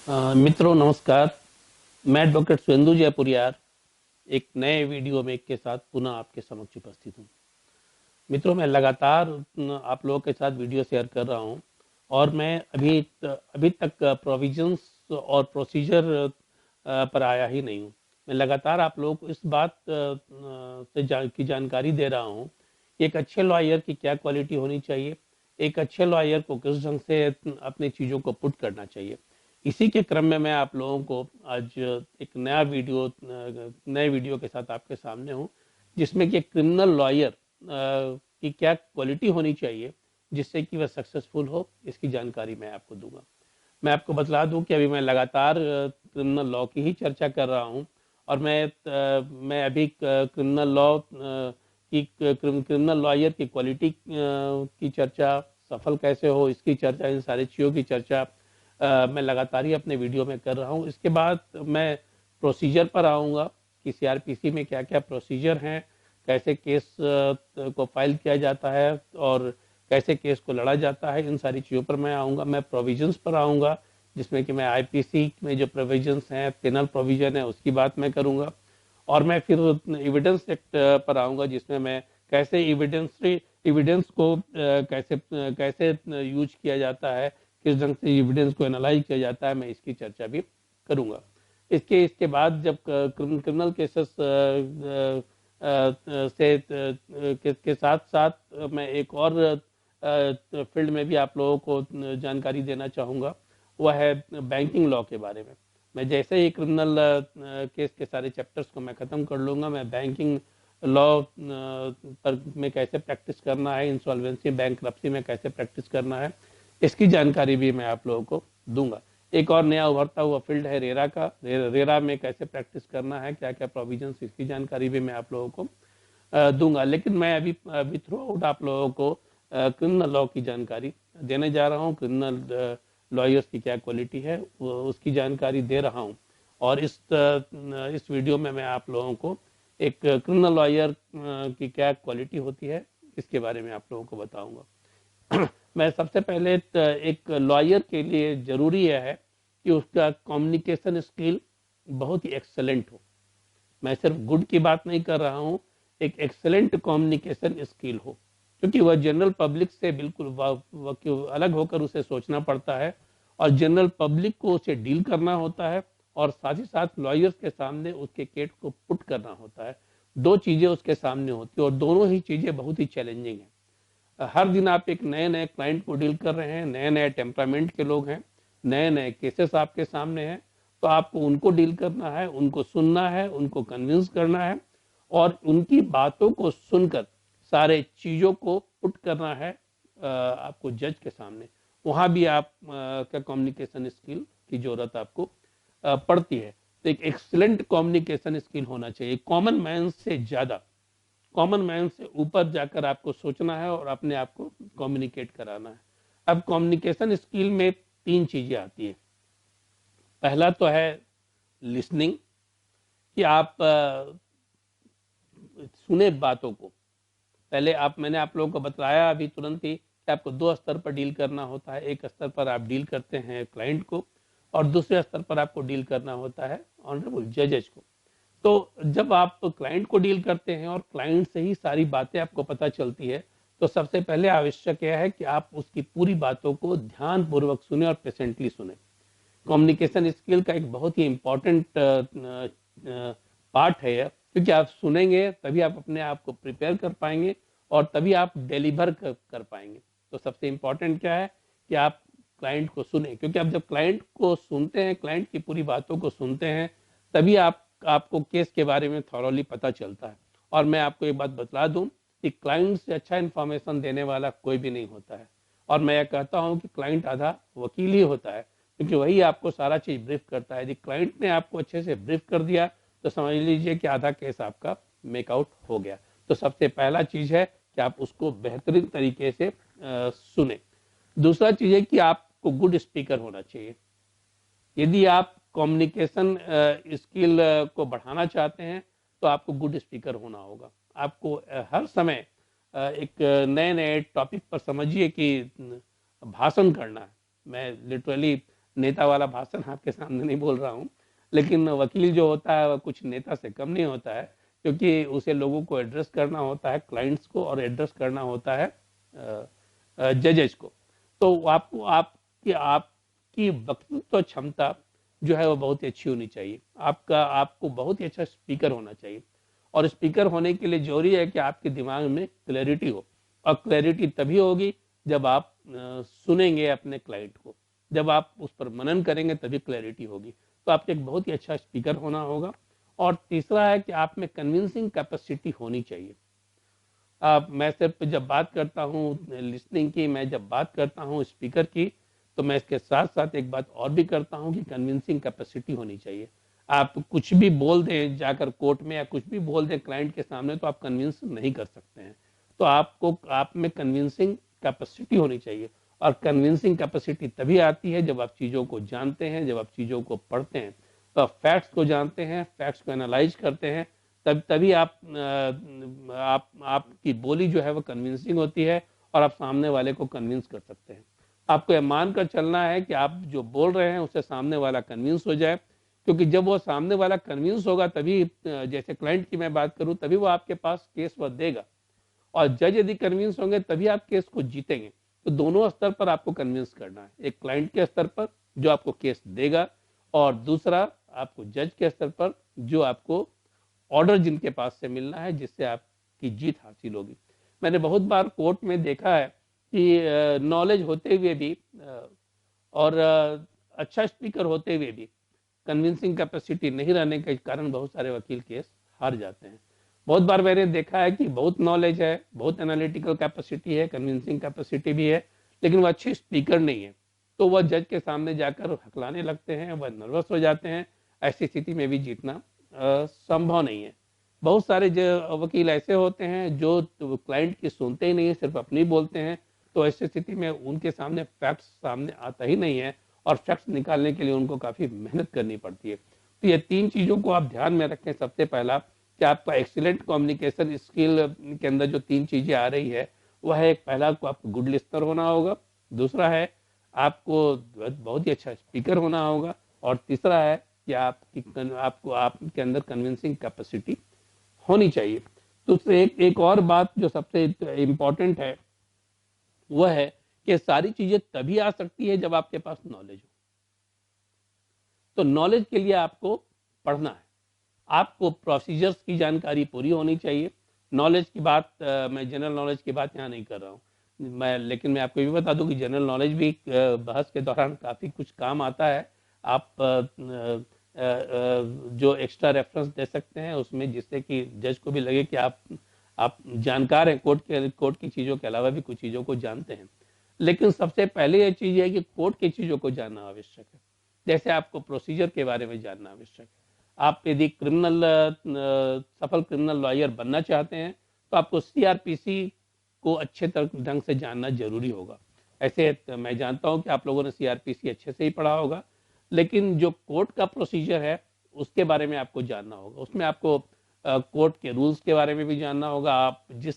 मित्रों नमस्कार। मैं एडवोकेट सुरेंदु जयपुरियार एक नए वीडियो में के साथ पुनः आपके समक्ष उपस्थित हूँ। मित्रों मैं लगातार आप लोगों के साथ वीडियो शेयर कर रहा हूँ और मैं अभी तक प्रोविजंस और प्रोसीजर पर आया ही नहीं हूँ। मैं लगातार आप लोगों को इस बात की जानकारी दे रहा हूँ कि एक अच्छे लॉयर की क्या क्वालिटी होनी चाहिए, एक अच्छे लॉयर को किस ढंग से अपनी चीज़ों को पुट करना चाहिए। इसी के क्रम में मैं आप लोगों को आज एक नए वीडियो के साथ आपके सामने हूँ, जिसमें कि एक क्रिमिनल लॉयर की क्या क्वालिटी होनी चाहिए जिससे कि वह सक्सेसफुल हो, इसकी जानकारी मैं आपको दूंगा। मैं आपको बतला दूं कि अभी मैं लगातार क्रिमिनल लॉ की ही चर्चा कर रहा हूं और मैं अभी क्रिमिनल लॉ की क्रिमिनल लॉयर की क्वालिटी की चर्चा, सफल कैसे हो इसकी चर्चा, इन सारी चीज़ों की चर्चा मैं लगातार ही अपने वीडियो में कर रहा हूं। इसके बाद मैं प्रोसीजर पर आऊँगा कि सीआरपीसी में क्या क्या प्रोसीजर हैं, कैसे केस को फाइल किया जाता है और कैसे केस को लड़ा जाता है, इन सारी चीज़ों पर मैं आऊँगा। मैं प्रोविजंस पर आऊँगा जिसमें कि मैं आईपीसी में जो प्रोविजंस हैं, पेनल प्रोविजन है, उसकी बात मैं करूँगा। और मैं फिर एविडेंस एक्ट पर आऊँगा जिसमें मैं कैसे एविडेंस को कैसे यूज किया जाता है, किस ढंग से एविडेंस को एनालाइज किया जाता है, मैं इसकी चर्चा भी करूँगा। इसके बाद जब क्रिमिनल केसेस के साथ साथ मैं एक और फील्ड में भी आप लोगों को जानकारी देना चाहूँगा, वह है बैंकिंग लॉ के बारे में। मैं जैसे ही क्रिमिनल केस के सारे चैप्टर्स को मैं ख़त्म कर लूँगा, मैं बैंकिंग लॉ पर में कैसे प्रैक्टिस करना है, इंसॉल्वेंसी बैंकरप्सी में कैसे प्रैक्टिस करना है, इसकी जानकारी भी मैं आप लोगों को दूंगा। एक और नया उभरता हुआ फील्ड है रेरा का। रेरा में कैसे प्रैक्टिस करना है, क्या क्या प्रोविजंस, इसकी जानकारी भी मैं आप लोगों को दूंगा। लेकिन मैं अभी थ्रू आउट आप लोगों को क्रिमिनल लॉ की जानकारी देने जा रहा हूँ। क्रिमिनल लॉयर्स की क्या क्वालिटी है उसकी जानकारी दे रहा हूँ। और इस वीडियो में मैं आप लोगों को एक क्रिमिनल लॉयर की क्या क्वालिटी होती है इसके बारे में आप लोगों को बताऊंगा। मैं सबसे पहले एक लॉयर के लिए जरूरी है कि उसका कम्युनिकेशन स्किल बहुत ही एक्सेलेंट हो। मैं सिर्फ गुड की बात नहीं कर रहा हूँ, एक एक्सेलेंट कम्युनिकेशन स्किल हो, क्योंकि वह जनरल पब्लिक से बिल्कुल अलग होकर उसे सोचना पड़ता है और जनरल पब्लिक को उसे डील करना होता है और साथ ही साथ लॉयर्स के सामने उसके केस को पुट करना होता है। दो चीज़ें उसके सामने होती है और दोनों ही चीज़ें बहुत ही चैलेंजिंग हैं। हर दिन आप एक नए नए क्लाइंट को डील कर रहे हैं, नए नए टेम्परामेंट के लोग हैं, नए नए केसेस आपके सामने हैं, तो आपको उनको डील करना है, उनको सुनना है, उनको कन्विंस करना है और उनकी बातों को सुनकर सारे चीज़ों को पुट करना है आपको जज के सामने। वहाँ भी आप का कम्युनिकेशन स्किल की जरूरत आपको पड़ती है। तो एक एक्सलेंट कम्युनिकेशन स्किल होना चाहिए। कॉमन मैन से ज़्यादा, कॉमन मैन से ऊपर जाकर आपको सोचना है और अपने आप को कम्युनिकेट कराना है। अब कम्युनिकेशन स्किल में तीन चीज़ें आती है। पहला तो है लिसनिंग, कि आप सुने बातों को। पहले मैंने आप लोगों को बताया अभी तुरंत ही कि आपको दो स्तर पर डील करना होता है। एक स्तर पर आप डील करते हैं क्लाइंट को और दूसरे स्तर पर आपको डील करना होता है ऑनरेबल जजेस को। तो जब आप क्लाइंट को डील करते हैं और क्लाइंट से ही सारी बातें आपको पता चलती है, तो सबसे पहले आवश्यक यह है कि आप उसकी पूरी बातों को ध्यानपूर्वक सुने और पेशेंटली सुने। कम्युनिकेशन स्किल का एक बहुत ही इम्पॉर्टेंट पार्ट है यह, क्योंकि आप सुनेंगे तभी आप अपने आप को प्रिपेयर कर पाएंगे और तभी आप डिलीवर कर पाएंगे। तो सबसे इम्पॉर्टेंट क्या है कि आप क्लाइंट को सुने, क्योंकि आप जब क्लाइंट को सुनते हैं, क्लाइंट की पूरी बातों को सुनते हैं, तभी आपको केस के बारे में थॉरोली पता चलता है। और मैं आपको एक बात बतला दूं कि क्लाइंट से अच्छा इन्फॉर्मेशन देने वाला कोई भी नहीं होता है। और मैं यह कहता हूं कि क्लाइंट आधा वकील ही होता है, क्योंकि वही आपको सारा चीज ब्रीफ करता है। यदि क्लाइंट ने आपको अच्छे से ब्रीफ कर दिया तो समझ लीजिए कि आधा केस आपका मेकआउट हो गया। तो सबसे पहला चीज है कि आप उसको बेहतरीन तरीके से सुने। दूसरा चीज है कि आपको गुड स्पीकर होना चाहिए। यदि आप कम्युनिकेशन स्किल को बढ़ाना चाहते हैं तो आपको गुड स्पीकर होना होगा। आपको हर समय एक नए नए टॉपिक पर समझिए कि भाषण करना है। मैं लिटरली नेता वाला भाषण आपके सामने नहीं बोल रहा हूँ, लेकिन वकील जो होता है वह कुछ नेता से कम नहीं होता है, क्योंकि उसे लोगों को एड्रेस करना होता है, क्लाइंट्स को, और एड्रेस करना होता है जजेस को। तो आपको आपकी वक्तृत्व क्षमता जो है वो बहुत ही अच्छी होनी चाहिए। आपको बहुत ही अच्छा स्पीकर होना चाहिए, और स्पीकर होने के लिए जरूरी है कि आपके दिमाग में क्लैरिटी हो, और क्लैरिटी तभी होगी जब आप सुनेंगे अपने क्लाइंट को, जब आप उस पर मनन करेंगे तभी क्लैरिटी होगी। तो आपको एक बहुत ही अच्छा स्पीकर होना होगा। और तीसरा है कि आप में कन्विंसिंग कैपेसिटी होनी चाहिए। मैं सिर्फ जब बात करता हूँ लिसनिंग की, मैं जब बात करता हूँ स्पीकर की, तो मैं इसके साथ साथ एक बात और भी करता हूँ कि कन्विंसिंग कैपेसिटी होनी चाहिए। आप कुछ भी बोल दें जाकर कोर्ट में, या कुछ भी बोल दें क्लाइंट के सामने, तो आप कन्विंस नहीं कर सकते हैं। तो आप में कन्विंसिंग कैपेसिटी होनी चाहिए, और कन्विंसिंग कैपेसिटी तभी आती है जब आप चीज़ों को जानते हैं, जब आप चीज़ों को पढ़ते हैं, तो आप फैक्ट्स को जानते हैं, फैक्ट्स को एनालाइज करते हैं, तभी आपकी बोली जो है वो कन्विंसिंग होती है, और आप सामने वाले को कन्विंस कर सकते हैं। आपको यह मानकर चलना है कि आप जो बोल रहे हैं उससे सामने वाला कन्विंस हो जाए, क्योंकि जब वो सामने वाला कन्विंस होगा तभी, जैसे क्लाइंट की मैं बात करूं, तभी वो आपके पास केस वह देगा, और जज यदि कन्विंस होंगे तभी आप केस को जीतेंगे। तो दोनों स्तर पर आपको कन्विंस करना है, एक क्लाइंट के स्तर पर जो आपको केस देगा, और दूसरा आपको जज के स्तर पर जो आपको ऑर्डर जिनके पास से मिलना है, जिससे आपकी जीत हासिल होगी। मैंने बहुत बार कोर्ट में देखा है कि नॉलेज होते हुए भी और अच्छा स्पीकर होते हुए भी कन्विंसिंग कैपेसिटी नहीं रहने के कारण बहुत सारे वकील केस हार जाते हैं। बहुत बार मैंने देखा है कि बहुत नॉलेज है, बहुत एनालिटिकल कैपेसिटी है, कन्विंसिंग कैपेसिटी भी है, लेकिन वो अच्छी स्पीकर नहीं है, तो वह जज के सामने जाकर हकलाने लगते हैं, वह नर्वस हो जाते हैं। ऐसी स्थिति में भी जीतना संभव नहीं है। बहुत सारे जो वकील ऐसे होते हैं जो क्लाइंट की सुनते ही नहीं है, सिर्फ अपनी बोलते हैं, तो ऐसी स्थिति में उनके सामने फैक्ट्स सामने आता ही नहीं है, और फैक्ट्स निकालने के लिए उनको काफ़ी मेहनत करनी पड़ती है। तो ये 3 चीज़ों को आप ध्यान में रखें। सबसे पहला कि आपका एक्सीलेंट कम्युनिकेशन स्किल के अंदर जो 3 चीज़ें आ रही है, वह है, एक पहला को आपको गुड लिस्नर होना होगा, दूसरा है आपको बहुत ही अच्छा स्पीकर होना होगा, और तीसरा है कि आपके अंदर कन्विंसिंग कैपेसिटी होनी चाहिए। तो एक और बात जो सबसे इम्पोर्टेंट है, वह है कि सारी चीजें तभी आ सकती है जब आपके पास नॉलेज हो। तो नॉलेज के लिए आपको पढ़ना है, आपको प्रोसीजर्स की जानकारी पूरी होनी चाहिए। नॉलेज की बात मैं जनरल नॉलेज की बात यहाँ नहीं कर रहा हूँ लेकिन मैं आपको ये भी बता दूं कि जनरल नॉलेज भी बहस के दौरान काफ़ी कुछ काम आता है। आप जो एक्स्ट्रा रेफरेंस दे सकते हैं उसमें, जिससे कि जज को भी लगे कि आप जानकार हैं, कोर्ट की चीज़ों के अलावा भी कुछ चीज़ों को जानते हैं। लेकिन सबसे पहले ये चीज़ है कि कोर्ट की चीज़ों को जानना आवश्यक है। जैसे आपको प्रोसीजर के बारे में जानना आवश्यक है। आप यदि सफल क्रिमिनल लॉयर बनना चाहते हैं तो आपको सीआरपीसी को अच्छे ढंग से जानना जरूरी होगा। ऐसे मैं जानता हूं कि आप लोगों ने सीआरपीसी अच्छे से ही पढ़ा होगा, लेकिन जो कोर्ट का प्रोसीजर है उसके बारे में आपको जानना होगा। उसमें आपको कोर्ट के रूल्स के बारे में भी जानना होगा। आप जिस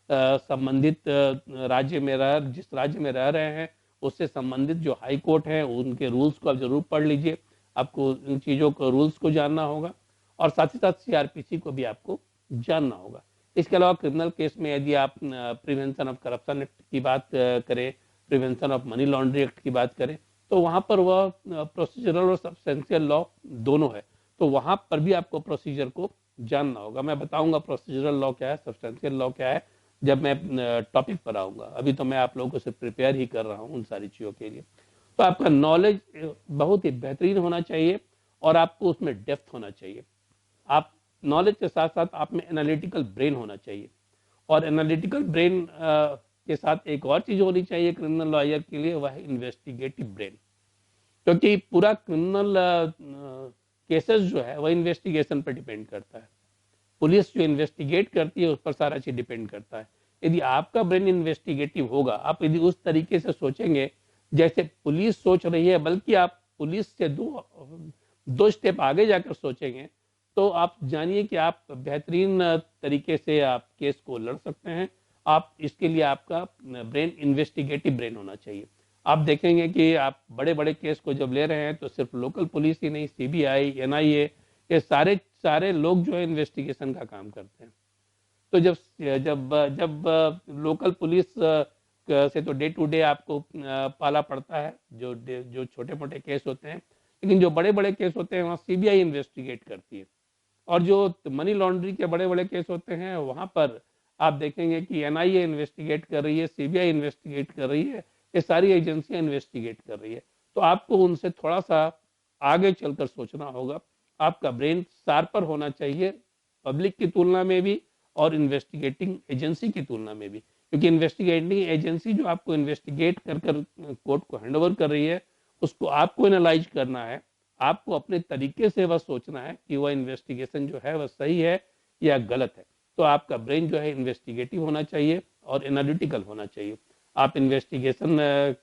संबंधित जिस राज्य में रह रहे हैं उससे संबंधित जो हाई कोर्ट है उनके रूल्स को आप जरूर पढ़ लीजिए। आपको इन चीज़ों को, रूल्स को जानना होगा, और साथ ही साथ सीआरपीसी को भी आपको जानना होगा। इसके अलावा क्रिमिनल केस में यदि आप प्रिवेंशन ऑफ करप्शन एक्ट की बात करें, prevention of money laundering act की बात करें, तो वहाँ पर वह प्रोसीजरल और सब्सटेंशियल लॉ दोनों है, तो वहाँ पर भी आपको प्रोसीजर को जानना होगा। मैं बताऊंगा प्रोसीजरल लॉ क्या है, सब्सटेंशियल लॉ क्या है, जब मैं टॉपिक पर आऊँगा। अभी तो मैं आप लोगों को सिर्फ प्रिपेयर ही कर रहा हूँ उन सारी चीज़ों के लिए। तो आपका नॉलेज बहुत ही बेहतरीन होना चाहिए, और आपको उसमें डेप्थ होना चाहिए। आप नॉलेज के साथ साथ आप में एनालिटिकल ब्रेन होना चाहिए, और एनालिटिकल ब्रेन के साथ एक और चीज़ होनी चाहिए क्रिमिनल लॉयर के लिए, वह है इन्वेस्टिगेटिव ब्रेन। क्योंकि पूरा क्रिमिनल केसेस जो है वह इन्वेस्टिगेशन पर डिपेंड करता है। पुलिस जो इन्वेस्टिगेट करती है उस पर सारा चीज डिपेंड करता है। यदि आपका ब्रेन इन्वेस्टिगेटिव होगा, आप यदि उस तरीके से सोचेंगे जैसे पुलिस सोच रही है, बल्कि आप पुलिस से दो स्टेप आगे जाकर सोचेंगे, तो आप जानिए कि आप बेहतरीन तरीके से आप केस को लड़ सकते हैं। आप इसके लिए आपका ब्रेन इन्वेस्टिगेटिव ब्रेन होना चाहिए। आप देखेंगे कि आप बड़े बड़े केस को जब ले रहे हैं तो सिर्फ लोकल पुलिस ही नहीं, सीबीआई, एनआईए, ये सारे सारे लोग जो है इन्वेस्टिगेशन का काम करते हैं। तो जब जब जब लोकल पुलिस से तो डे टू डे आपको पाला पड़ता है, जो छोटे मोटे केस होते हैं, लेकिन जो बड़े बड़े केस होते हैं वहाँ सीबीआई इन्वेस्टिगेट करती है। और जो मनी लॉन्ड्रिंग के बड़े बड़े केस होते हैं वहाँ पर आप देखेंगे कि एनआईए इन्वेस्टिगेट कर रही है, सीबीआई इन्वेस्टिगेट कर रही है, ये सारी एजेंसियां इन्वेस्टिगेट कर रही है। तो आपको उनसे थोड़ा सा आगे चलकर सोचना होगा, आपका ब्रेन शार्पर होना चाहिए पब्लिक की तुलना में भी और इन्वेस्टिगेटिंग एजेंसी की तुलना में भी, क्योंकि इन्वेस्टिगेटिंग एजेंसी जो आपको इन्वेस्टिगेट कर कर कोर्ट को हैंडओवर कर रही है, उसको आपको एनालाइज करना है, आपको अपने तरीके से वह सोचना है कि वह इन्वेस्टिगेशन जो है वह सही है या गलत है। तो आपका ब्रेन जो है इन्वेस्टिगेटिव होना चाहिए और एनालिटिकल होना चाहिए। आप इन्वेस्टिगेशन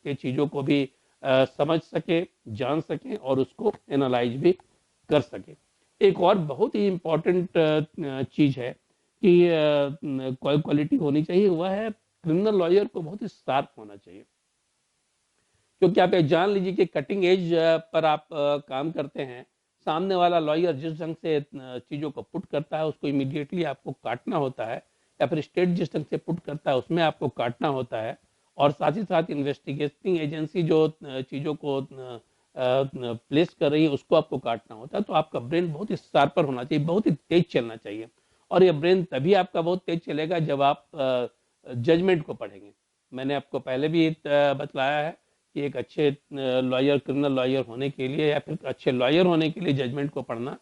के चीज़ों को भी समझ सके, जान सकें और उसको एनालाइज भी कर सके। एक और बहुत ही इम्पोर्टेंट चीज़ है कि क्वालिटी होनी चाहिए, वह है क्रिमिनल लॉयर को बहुत ही शार्प होना चाहिए। क्योंकि आप ये जान लीजिए कि कटिंग एज पर आप काम करते हैं, सामने वाला लॉयर जिस ढंग से चीज़ों को पुट करता है उसको इमीडिएटली आपको काटना होता है, या फिर स्टेट जिस ढंग से पुट करता है उसमें आपको काटना होता है। और साथ ही साथ इन्वेस्टिगेटिंग एजेंसी जो चीज़ों को प्लेस कर रही है उसको आपको काटना होता है। तो आपका ब्रेन बहुत ही शार्पर होना चाहिए, बहुत ही तेज चलना चाहिए। और ये ब्रेन तभी आपका बहुत तेज चलेगा जब आप जजमेंट को पढ़ेंगे। मैंने आपको पहले भी बतलाया है कि एक अच्छे लॉयर, क्रिमिनल लॉयर होने के लिए या फिर अच्छे लॉयर होने के लिए जजमेंट को पढ़ना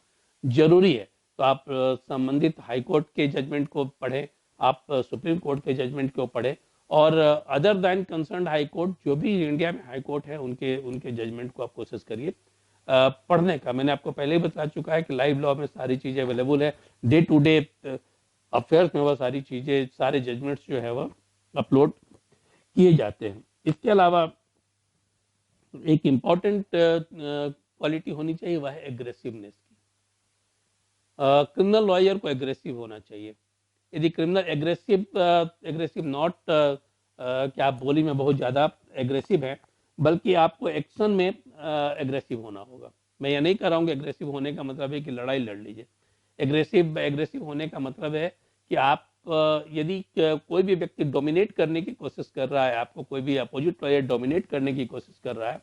जरूरी है। तो आप संबंधित हाई कोर्ट के जजमेंट को पढ़ें, आप सुप्रीम कोर्ट के जजमेंट को पढ़ें, और other than concern high court, जो भी इंडिया में हाई कोर्ट है, उनके उनके जजमेंट को आप कोशिश करिए पढ़ने का। मैंने आपको पहले ही बता चुका है कि लाइव लॉ में सारी चीज़ें अवेलेबल है, डे टू डे अफेयर्स में वह सारी चीज़ें, सारे जजमेंट्स जो है वह अपलोड किए जाते हैं। इसके अलावा एक इम्पॉर्टेंट क्वालिटी होनी चाहिए, वह है एग्रेसिवनेस की। क्रिमिनल लॉयर को एग्रेसिव होना चाहिए। यदि क्रिमिनल एग्रेसिव नॉट क्या आप बोली में बहुत ज़्यादा एग्रेसिव है, बल्कि आपको एक्शन में एग्रेसिव होना होगा। मैं ये नहीं कह रहा हूँ कि एग्रेसिव होने का मतलब है कि लड़ाई लड़ लीजिए। एग्रेसिव होने का मतलब है कि आप यदि कोई भी व्यक्ति डोमिनेट करने की कोशिश कर रहा है, आपको कोई भी अपोजिट लॉयर डोमिनेट करने की कोशिश कर रहा है,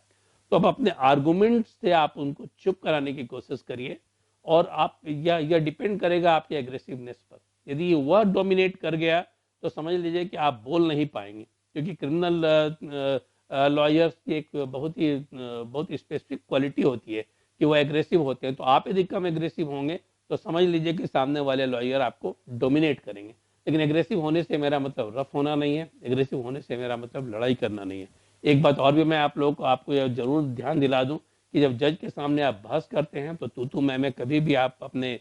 तो आप अपने आर्गुमेंट से आप उनको चुप कराने की कोशिश करिए। और आप यह डिपेंड करेगा आपके एग्रेसिवनेस पर। यदि वह डोमिनेट कर गया तो समझ लीजिए कि आप बोल नहीं पाएंगे, क्योंकि क्रिमिनल लॉयर्स की एक बहुत स्पेसिफिक क्वालिटी होती है कि वो एग्रेसिव होते हैं। तो आप यदि कम एग्रेसिव होंगे तो समझ लीजिए कि सामने वाले लॉयर आपको डोमिनेट करेंगे। लेकिन एग्रेसिव होने से मेरा मतलब रफ होना नहीं है, एग्रेसिव होने से मेरा मतलब लड़ाई करना नहीं है। एक बात और भी मैं आप लोगों को आपको यह जरूर ध्यान दिला दूं कि जब जज के सामने आप बहस करते हैं तो तू मैं कभी भी आप अपने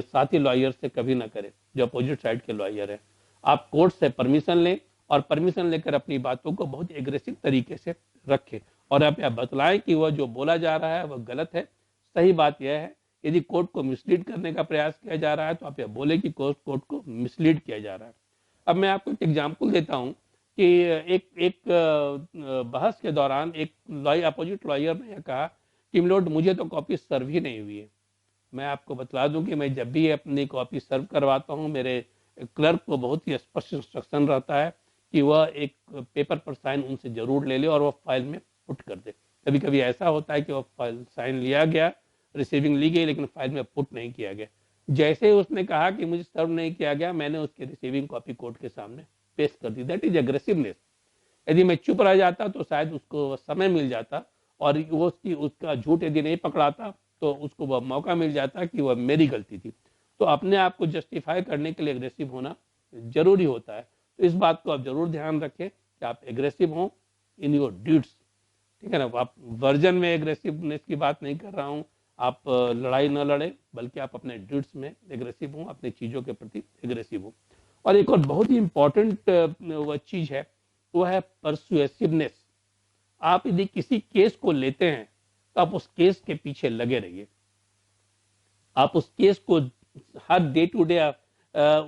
साथी लॉयर से कभी ना करें, जो अपोजिट साइड के लॉयर है। आप कोर्ट से परमिशन लें और परमिशन लेकर अपनी बातों को बहुत एग्रेसिव तरीके से रखें, और आप यह बतलाएं कि वह जो बोला जा रहा है वह गलत है। सही बात यह है, यदि कोर्ट को मिसलीड करने का प्रयास किया जा रहा है तो आप यह बोले कि कोर्ट को मिसलीड किया जा रहा है। अब मैं आपको एक एग्जाम्पल देता हूँ कि एक बहस के दौरान एक अपोजिट लॉयर ने कहा कि मिलोड मुझे तो कॉपी सर्व ही नहीं हुई है। मैं आपको बतला दूं कि मैं जब भी अपनी कॉपी सर्व करवाता हूं, मेरे क्लर्क को बहुत ही स्पष्ट इंस्ट्रक्शन रहता है कि वह एक पेपर पर साइन उनसे जरूर ले ले और वह फाइल में पुट कर दे। कभी कभी ऐसा होता है कि वह फाइल साइन लिया गया, रिसीविंग ली गई, लेकिन फाइल में पुट नहीं किया गया। जैसे ही उसने कहा कि मुझे सर्व नहीं किया गया, मैंने उसकी रिसीविंग कॉपी कोर्ट के सामने पेश कर दी। That is aggressiveness. यदि मैं चुप रह जाता तो शायद उसको समय मिल जाता, और वो उसका झूठ यदि नहीं पकड़ाता तो उसको वह मौका मिल जाता कि वह मेरी गलती थी। तो अपने आप को जस्टिफाई करने के लिए एग्रेसिव होना जरूरी होता है। तो इस बात को आप जरूर ध्यान रखें कि आप एग्रेसिव हों इन योर डीड्स, ठीक है ना। आप वर्जन में एग्रेसिवनेस की बात नहीं कर रहा हूँ, आप लड़ाई न लड़े, बल्कि आप अपने डीड्स में एग्रेसिव हों, अपनी चीज़ों के प्रति एग्रेसिव हों। और एक और बहुत ही इंपॉर्टेंट वह चीज़ है, वो है परसुएसिवनेस। आप यदि किसी केस को लेते हैं तो आप उस केस के पीछे लगे रहिए। आप उस केस को हर डे टू डे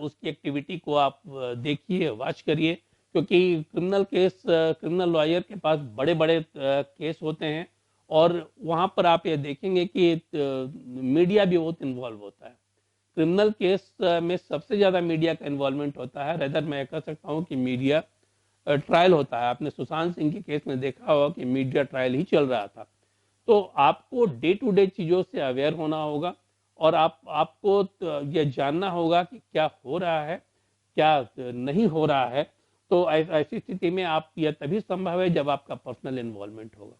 उसकी एक्टिविटी को आप देखिए, वॉच करिए क्योंकि क्रिमिनल लॉयर के पास बड़े बड़े केस होते हैं, और वहाँ पर आप ये देखेंगे कि मीडिया भी बहुत इन्वॉल्व होता है। क्रिमिनल केस में सबसे ज़्यादा मीडिया का इन्वॉल्वमेंट होता है। रेदर मैं कह सकता हूँ कि मीडिया ट्रायल होता है। आपने सुशांत सिंह के केस में देखा होगा कि मीडिया ट्रायल ही चल रहा था। तो आपको डे टू डे चीज़ों से अवेयर होना होगा, और आपको ये जानना होगा कि क्या हो रहा है, क्या नहीं हो रहा है। तो ऐसी स्थिति में आप, यह तभी संभव है जब आपका पर्सनल इन्वॉल्वमेंट होगा।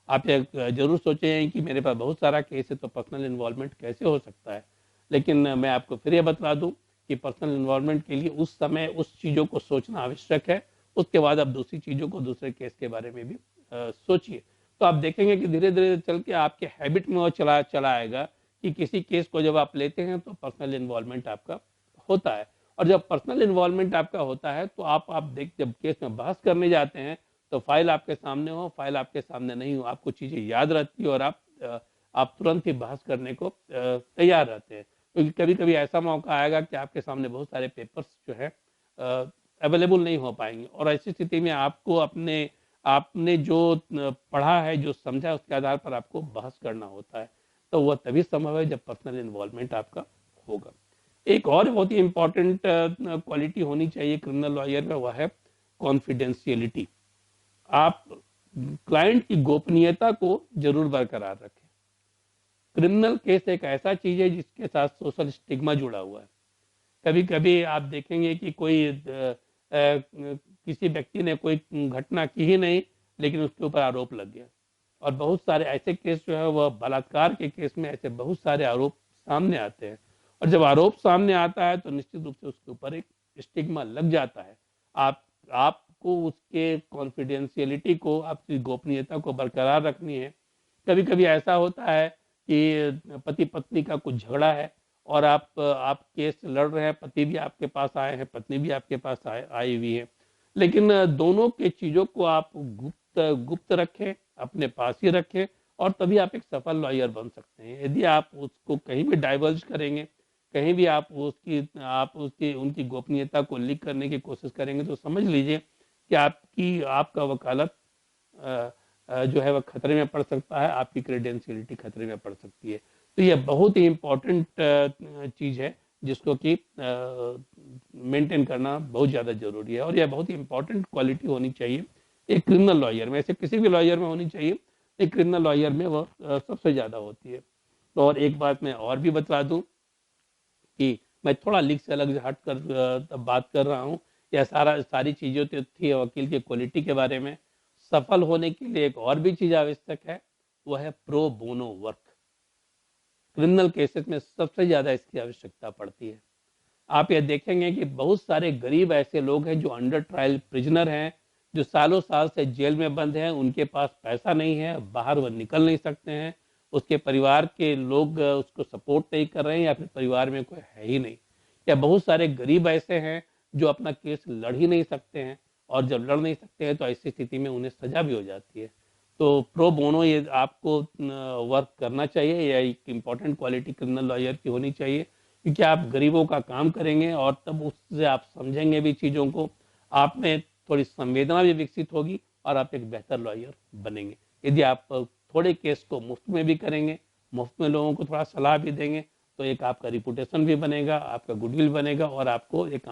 आप ये जरूर सोचें कि मेरे पास बहुत सारा केस है, तो पर्सनल इन्वॉल्वमेंट कैसे हो सकता है। लेकिन मैं आपको फिर ये बता दूं कि पर्सनल इन्वॉल्वमेंट के लिए उस समय उस चीज़ों को सोचना आवश्यक है। उसके बाद आप दूसरी चीज़ों को, दूसरे केस के बारे में भी सोचिए। तो आप देखेंगे कि धीरे धीरे चल के आपके हैबिट में वो चला चला आएगा कि किसी केस को जब आप लेते हैं तो पर्सनल इन्वॉल्वमेंट आपका होता है। और जब पर्सनल इन्वॉल्वमेंट आपका होता है तो आप जब केस में बहस करने जाते हैं तो फाइल आपके सामने हो, फाइल आपके सामने नहीं हो, आपको चीज़ें याद रहती है और आप तुरंत ही बहस करने को तैयार रहते हैं। क्योंकि कभी कभी ऐसा मौका आएगा कि आपके सामने बहुत सारे पेपर्स जो है अवेलेबल नहीं हो पाएंगे, और ऐसी स्थिति में आपको आपने जो पढ़ा है, जो समझा है, उसके आधार पर आपको बहस करना होता है। तो वह तभी संभव है जब पर्सनल इन्वॉल्वमेंट आपका होगा। एक और बहुत ही इंपॉर्टेंट क्वालिटी होनी चाहिए क्रिमिनल लॉयर में, वह है कॉन्फिडेंशियलिटी। आप क्लाइंट की गोपनीयता को जरूर बरकरार रखें। क्रिमिनल केस एक ऐसा चीज है जिसके साथ सोशल स्टिग्मा जुड़ा हुआ है। कभी कभी आप देखेंगे कि कोई किसी व्यक्ति ने कोई घटना की ही नहीं, लेकिन उसके ऊपर आरोप लग गया। और बहुत सारे ऐसे केस जो है वह बलात्कार के केस में ऐसे बहुत सारे आरोप सामने आते हैं, और जब आरोप सामने आता है तो निश्चित रूप से उसके ऊपर एक स्टिग्मा लग जाता है। आपको उसके कॉन्फिडेंशियलिटी को, आपकी गोपनीयता को बरकरार रखनी है। कभी कभी ऐसा होता है कि पति पत्नी का कुछ झगड़ा है, और आप केस लड़ रहे हैं, पति भी आपके पास आए हैं, पत्नी भी आपके पास आई हुई है, लेकिन दोनों के चीजों को आप गुप्त गुप्त रखें, अपने पास ही रखें, और तभी आप एक सफल लॉयर बन सकते हैं। यदि आप उसको कहीं भी डाइवर्ज करेंगे, कहीं भी आप उसकी उनकी गोपनीयता को लीक करने की कोशिश करेंगे, तो समझ लीजिए कि आपका वकालत जो है वह खतरे में पड़ सकता है, आपकी क्रेडेंशियलिटी खतरे में पड़ सकती है। तो यह बहुत ही इम्पोर्टेंट चीज़ है जिसको कि मेंटेन करना बहुत ज़्यादा जरूरी है, और यह बहुत ही इम्पोर्टेंट क्वालिटी होनी चाहिए एक क्रिमिनल लॉयर में। ऐसे किसी भी लॉयर में होनी चाहिए, एक क्रिमिनल लॉयर में वह सबसे ज़्यादा होती है। तो और एक बात मैं और भी बता दूं कि मैं थोड़ा लीग से अलग हट कर बात कर रहा हूँ। यह सारी चीज़ें तो थी वकील की क्वालिटी के बारे में। सफल होने के लिए एक और भी चीज़ आवश्यक है, वह है pro bono work. Criminal cases में सबसे ज़्यादा इसकी आवश्यकता पड़ती है। आप ये देखेंगे कि बहुत सारे गरीब ऐसे लोग हैं जो अंडर ट्रायल प्रिजनर हैं, जो सालों साल से जेल में बंद हैं, उनके पास पैसा नहीं है, बाहर वह निकल नहीं सकते हैं, उसके परिवार के लोग उसको सपोर्ट नहीं कर रहे हैं, या फिर परिवार में कोई है ही नहीं, या बहुत सारे गरीब ऐसे हैं जो अपना केस लड़ ही नहीं सकते हैं, और जब लड़ नहीं सकते हैं तो ऐसी स्थिति में उन्हें सजा भी हो जाती है। तो प्रो बोनो ये आपको वर्क करना चाहिए, यह एक इम्पॉर्टेंट क्वालिटी क्रिमिनल लॉयर की होनी चाहिए, क्योंकि आप गरीबों का काम करेंगे और तब उससे आप समझेंगे भी चीज़ों को, आप में थोड़ी संवेदना भी विकसित होगी, और आप एक बेहतर लॉयर बनेंगे। यदि आप थोड़े केस को मुफ्त में भी करेंगे, मुफ्त में लोगों को थोड़ा सलाह भी देंगे, तो एक आपका रिपुटेशन भी बनेगा, आपका गुडविल बनेगा, और आपको एक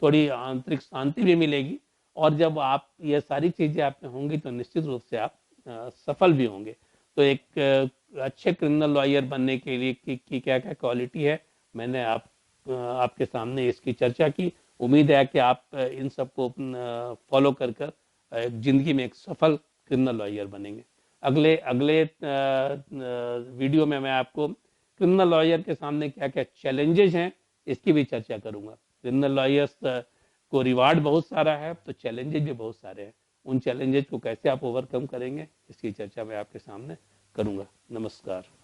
थोड़ी आंतरिक शांति भी मिलेगी। और जब आप ये सारी चीज़ें आप में होंगी तो निश्चित रूप से आप सफल भी होंगे। तो एक अच्छे क्रिमिनल लॉयर बनने के लिए की क्या क्या क्वालिटी है, मैंने आपके सामने इसकी चर्चा की। उम्मीद है कि आप इन सबको फॉलो कर कर जिंदगी में एक सफल क्रिमिनल लॉयर बनेंगे। अगले अगले वीडियो में मैं आपको क्रिमिनल लॉयर के सामने क्या क्या चैलेंजेस हैं इसकी भी चर्चा करूंगा। क्रिमिनल लॉयर्स को रिवार्ड बहुत सारा है, तो चैलेंजेस भी बहुत सारे हैं। उन चैलेंजेस को कैसे आप ओवरकम करेंगे इसकी चर्चा मैं आपके सामने करूंगा। नमस्कार।